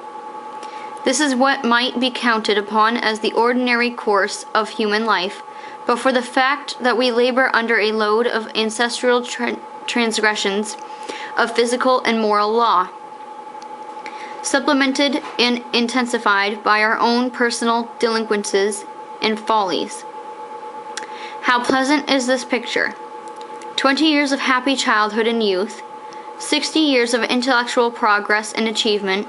This is what might be counted upon as the ordinary course of human life, but for the fact that we labor under a load of ancestral transgressions of physical and moral law, supplemented and intensified by our own personal delinquencies and follies. How pleasant is this picture! 20 years of happy childhood and youth, 60 years of intellectual progress and achievement,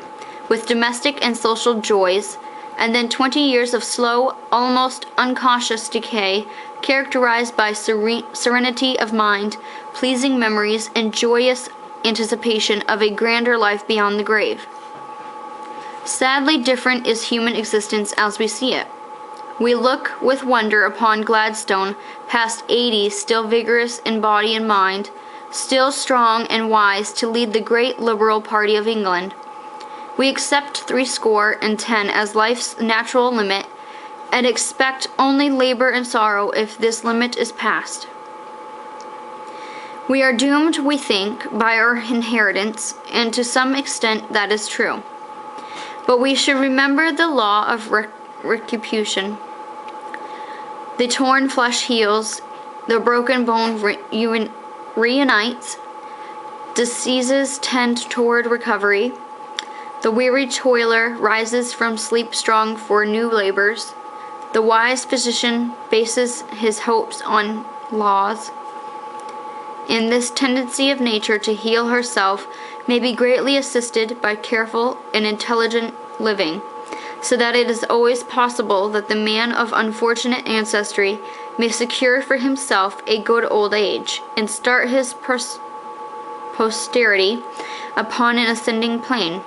with domestic and social joys, and then 20 years of slow, almost unconscious decay, characterized by serenity of mind, pleasing memories, and joyous anticipation of a grander life beyond the grave. Sadly different is human existence as we see it. We look with wonder upon Gladstone, past 80, still vigorous in body and mind, still strong and wise to lead the great Liberal party of England. We accept 70 as life's natural limit, and expect only labor and sorrow if this limit is passed. We are doomed, we think, by our inheritance, and to some extent that is true. But we should remember the law of retribution. The torn flesh heals, the broken bone reunites, diseases tend toward recovery, the weary toiler rises from sleep strong for new labors, the wise physician bases his hopes on laws. And this tendency of nature to heal herself may be greatly assisted by careful and intelligent living, so that it is always possible that the man of unfortunate ancestry may secure for himself a good old age, and start his posterity upon an ascending plane.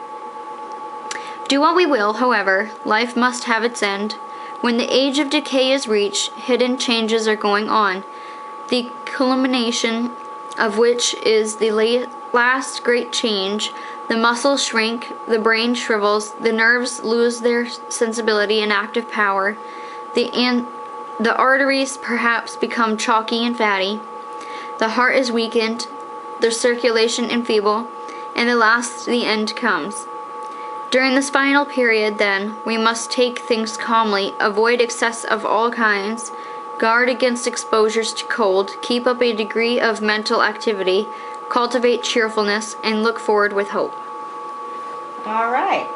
Do what we will, however, life must have its end. When the age of decay is reached, hidden changes are going on, the culmination of which is the last great change, the muscles shrink, the brain shrivels, the nerves lose their sensibility and active power, the arteries perhaps become chalky and fatty, the heart is weakened, the circulation enfeeble, and at last the end comes. During this final period, then, we must take things calmly, avoid excess of all kinds, guard against exposures to cold, keep up a degree of mental activity, cultivate cheerfulness, and look forward with hope. All right.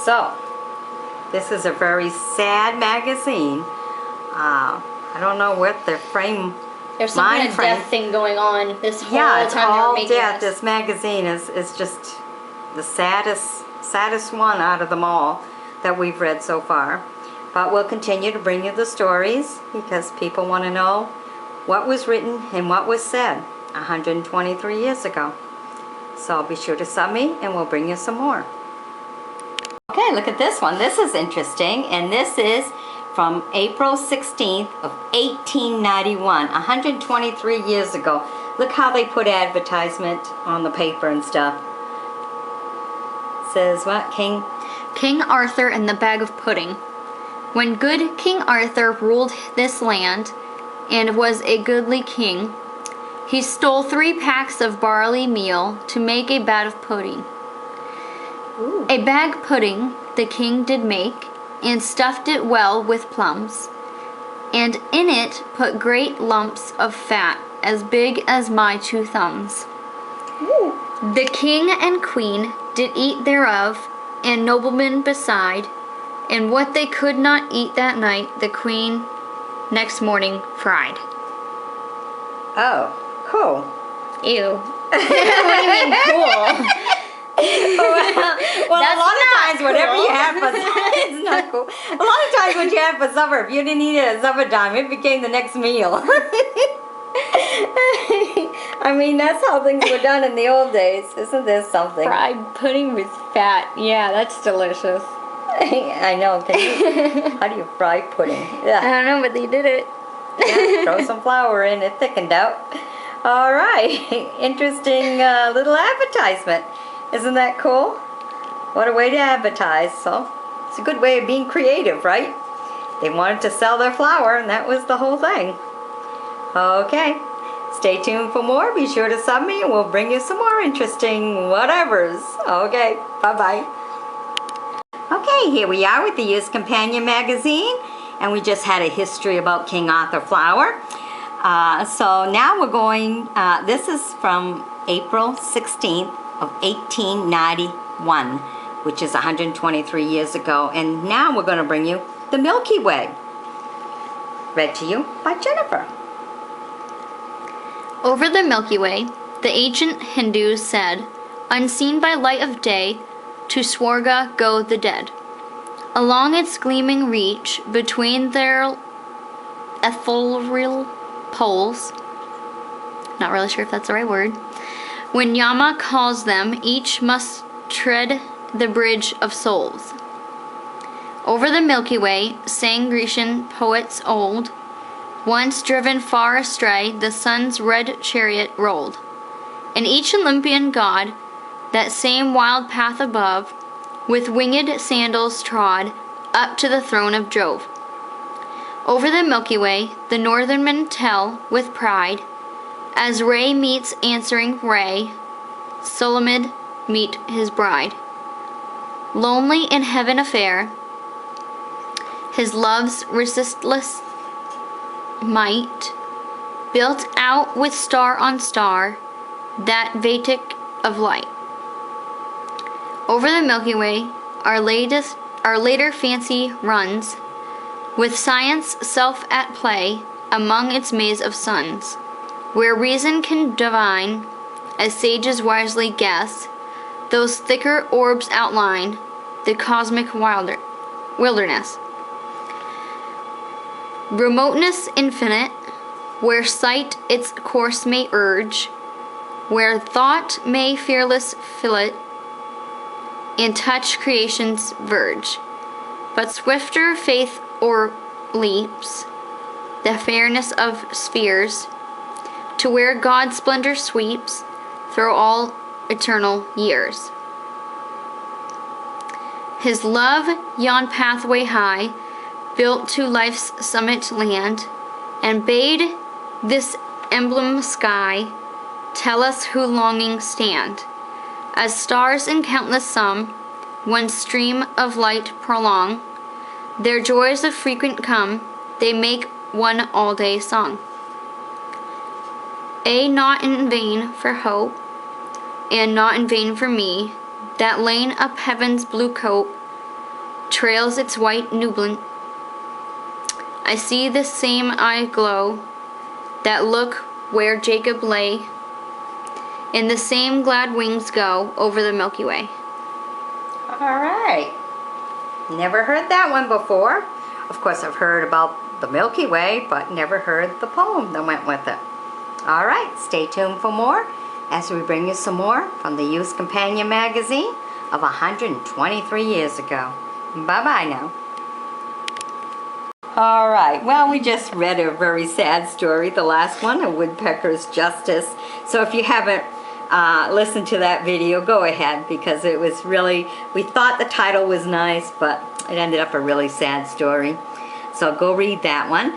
So, this is a very sad magazine. I don't know what the frame. There's some kind of death thing going on this whole Yeah, it's time they were all making death. this. This magazine is just the saddest one out of them all that we've read so far. But we'll continue to bring you the stories because people want to know what was written and what was said 123 years ago. So be sure to sub me and we'll bring you some more. Okay, look at this one. This is interesting, and this is from April 16th of 1891, 123 years ago. Look how they put advertisement on the paper and stuff. It says what? King Arthur and the Bag of Pudding. When good King Arthur ruled this land, and was a goodly king, he stole 3 packs of barley meal to make a bag of pudding. Ooh. A bag pudding the king did make, and stuffed it well with plums, and in it put great lumps of fat as big as my 2 thumbs. Ooh. The king and queen did eat thereof, and noblemen beside, and what they could not eat that night, the queen next morning fried. Oh, cool. Ew. What do you mean cool? Well, That's a lot of not times, whatever you cool. have for it's not cool. A lot of times, what you had for supper, if you didn't eat it at supper time, it became the next meal. I mean, that's how things were done in the old days. Isn't this something? Fried pudding with fat. Yeah, that's delicious. I know. How do you fry pudding? I Yeah. don't know, but they did it. Yeah, throw some flour in, it thickened out. All right. Interesting little advertisement. Isn't that cool? What a way to advertise. So it's a good way of being creative, right? They wanted to sell their flour, and that was the whole thing. Okay. Stay tuned for more. Be sure to sub me, and we'll bring you some more interesting whatevers. Okay. Bye-bye. Okay, here we are with the Youth Companion magazine, and we just had a history about King Arthur flour. So now we're going, this is from April 16th of 1891, which is 123 years ago, and now we're going to bring you the Milky Way. Read to you by Jennifer. Over the Milky Way, the ancient Hindus said, unseen by light of day, to Swarga go the dead. Along its gleaming reach, between their ethereal poles, not really sure if that's the right word, when Yama calls them, each must tread the bridge of souls. Over the Milky Way, sang Grecian poets old, once driven far astray, the sun's red chariot rolled, and each Olympian god, that same wild path above, with winged sandals trod, up to the throne of Jove. Over the Milky Way, the northernmen tell, with pride, as ray meets answering ray, Solomid meet his bride. Lonely in heaven affair, his love's resistless might, built out with star on star, that Vatic of light. Over the Milky Way, our later fancy runs, with science self at play among its maze of suns, where reason can divine, as sages wisely guess, those thicker orbs outline the cosmic wilderness. Remoteness infinite, where sight its course may urge, where thought may fearless fillet, and touch creation's verge. But swifter faith o'erleaps the fairness of spheres, to where God's splendor sweeps through all eternal years. His love, yon pathway high, built to life's summit land, and bade this emblem sky tell us who longing stand. As stars in countless sum, one stream of light prolong, their joys of frequent come, they make one all-day song. Not in vain for hope, and not in vain for me, that lane up heaven's blue cope trails its white nublant. I see this same eye glow, that look where Jacob lay, and the same glad wings go over the Milky Way. All right. Never heard that one before. Of course, I've heard about the Milky Way, but never heard the poem that went with it. All right, stay tuned for more as we bring you some more from the Youth Companion magazine of 123 years ago. Bye-bye now. All right, well, we just read a very sad story, the last one, A Woodpecker's Justice. So if you haven't listened to that video, go ahead, because it was really, we thought the title was nice, but it ended up a really sad story. So go read that one,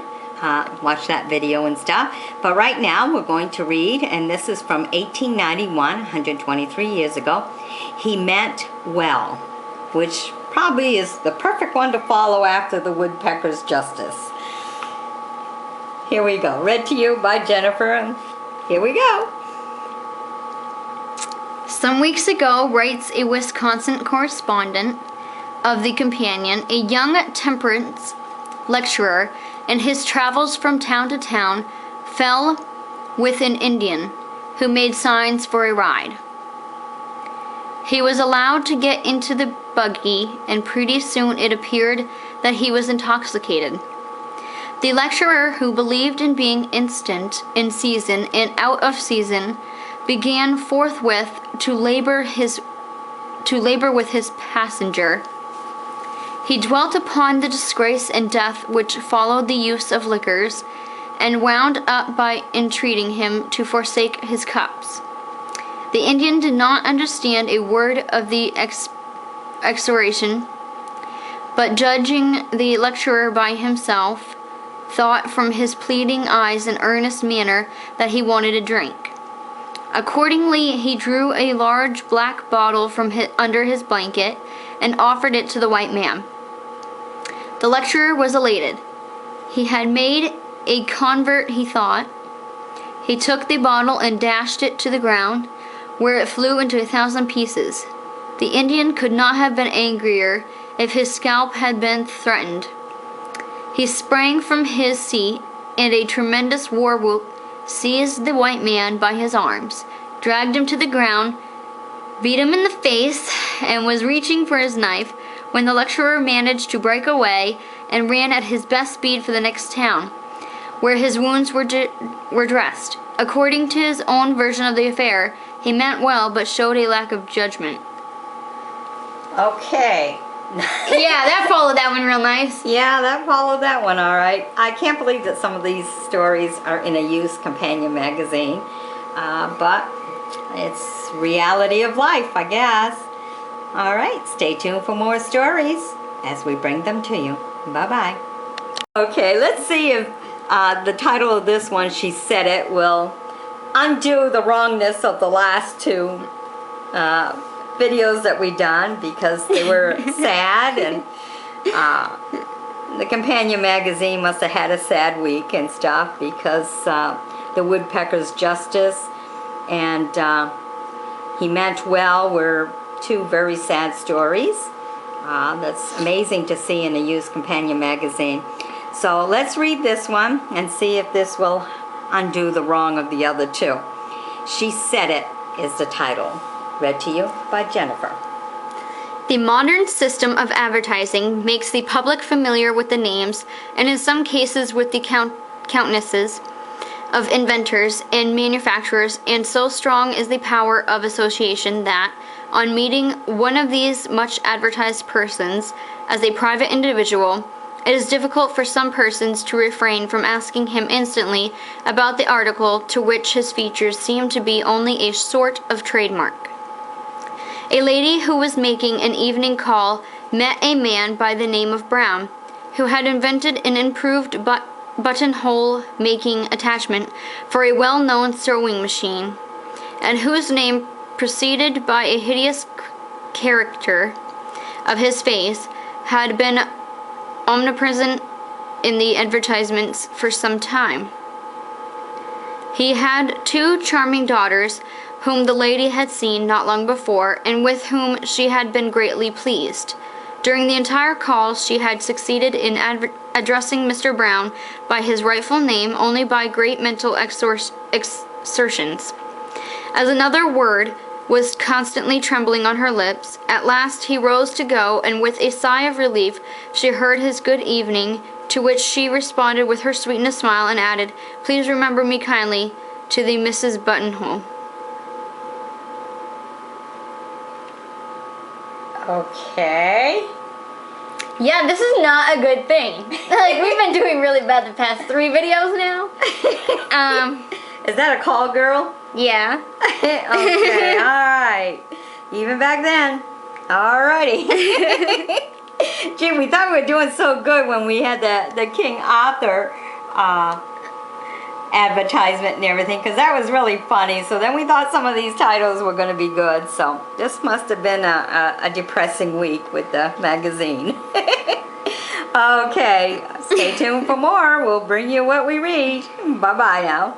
watch that video and stuff. But right now we're going to read, and this is from 1891, 123 years ago, He Meant Well, which probably is the perfect one to follow after The Woodpecker's Justice. Here we go. Read to you by Jennifer, and here we go. Some weeks ago, writes a Wisconsin correspondent of the Companion, a young temperance lecturer in his travels from town to town fell with an Indian who made signs for a ride. He was allowed to get into the buggy, and pretty soon it appeared that he was intoxicated. The lecturer, who believed in being instant in season and out of season, began forthwith to labor with his passenger. He dwelt upon the disgrace and death which followed the use of liquors, and wound up by entreating him to forsake his cups. The Indian did not understand a word of the exhortation, but judging the lecturer by himself, thought from his pleading eyes and earnest manner that he wanted a drink. Accordingly, he drew a large black bottle from under his blanket and offered it to the white man. The lecturer was elated. He had made a convert, he thought. He took the bottle and dashed it to the ground, where it flew into 1,000 pieces. The Indian could not have been angrier if his scalp had been threatened. He sprang from his seat, and a tremendous war whoop seized the white man by his arms, dragged him to the ground, beat him in the face, and was reaching for his knife when the lecturer managed to break away and ran at his best speed for the next town, where his wounds were dressed. According to his own version of the affair, he meant well, but showed a lack of judgment. Okay. Yeah, that followed that one real nice. Yeah, that followed that one all right. I can't believe that some of these stories are in a Youth Companion magazine, but it's reality of life, I guess. All right, stay tuned for more stories as we bring them to you. Bye-bye. Okay, let's see if the title of this one, She Said It, will undo the wrongness of the last two videos that we done, because they were sad, and the Companion magazine must have had a sad week and stuff, because The Woodpecker's Justice and He Meant Well were two very sad stories. That's amazing to see in a Youth Companion magazine. So let's read this one and see if this will undo the wrong of the other two. She Said It is the title. Read to you by Jennifer. The modern system of advertising makes the public familiar with the names, and in some cases with the countlesses of inventors and manufacturers, and so strong is the power of association that, on meeting one of these much advertised persons as a private individual, it is difficult for some persons to refrain from asking him instantly about the article to which his features seem to be only a sort of trademark. A lady who was making an evening call met a man by the name of Brown, who had invented an improved buttonhole making attachment for a well-known sewing machine, and whose name, preceded by a hideous caricature of his face, had been omnipresent in the advertisements for some time. He had 2 charming daughters, whom the lady had seen not long before, and with whom she had been greatly pleased. During the entire call she had succeeded in addressing Mr. Brown by his rightful name only by great mental exertions. As another word was constantly trembling on her lips, at last he rose to go, and with a sigh of relief she heard his good evening, to which she responded with her sweetest smile, and added, "Please remember me kindly to the Mrs. Buttonhole." Okay. Yeah, this is not a good thing. Like, we've been doing really bad the past 3 videos now. Is that a call girl? Yeah. Okay, alright. Even back then. Alrighty. Gee, we thought we were doing so good when we had the King Arthur advertisement and everything, because that was really funny. So then we thought some of these titles were going to be good. So this must have been a depressing week with the magazine. Okay, stay tuned for more. We'll bring you what we read. Bye-bye now.